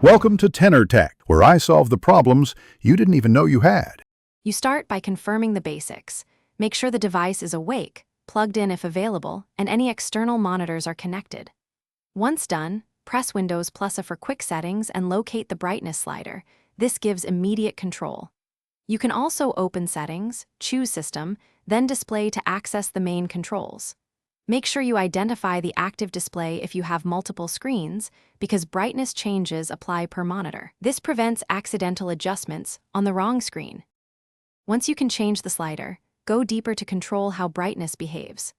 Welcome to Tenor Tech, where I solve the problems you didn't even know you had. You start by confirming the basics. Make sure the device is awake, plugged in if available, and any external monitors are connected. Once done, press Windows + for quick settings and locate the brightness slider. This gives immediate control. You can also open Settings, choose System, then Display to access the main controls. Make sure you identify the active display if you have multiple screens, because brightness changes apply per monitor. This prevents accidental adjustments on the wrong screen. Once you can change the slider, go deeper to control how brightness behaves.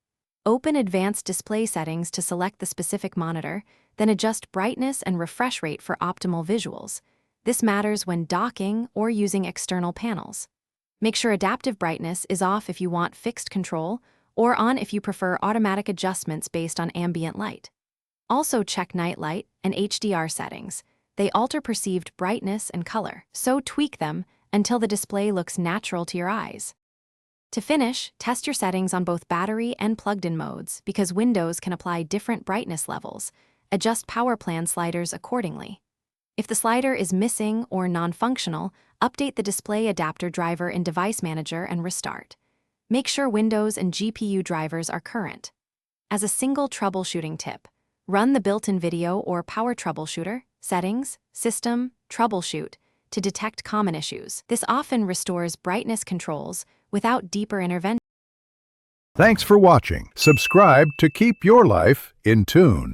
Open Advanced Display Settings to select the specific monitor, then adjust brightness and refresh rate for optimal visuals. This matters when docking or using external panels. Make sure adaptive brightness is off if you want fixed control, or on if you prefer automatic adjustments based on ambient light. Also check night light and HDR settings. They alter perceived brightness and color, so tweak them until the display looks natural to your eyes. To finish, test your settings on both battery and plugged-in modes because Windows can apply different brightness levels. Adjust power plan sliders accordingly. If the slider is missing or non-functional, update the display adapter driver in Device Manager and restart. Make sure Windows and GPU drivers are current. As a single troubleshooting tip, run the built-in video or power troubleshooter, Settings, System, Troubleshoot, to detect common issues. This often restores brightness controls without deeper intervention. Thanks for watching. Subscribe to keep your life in tune.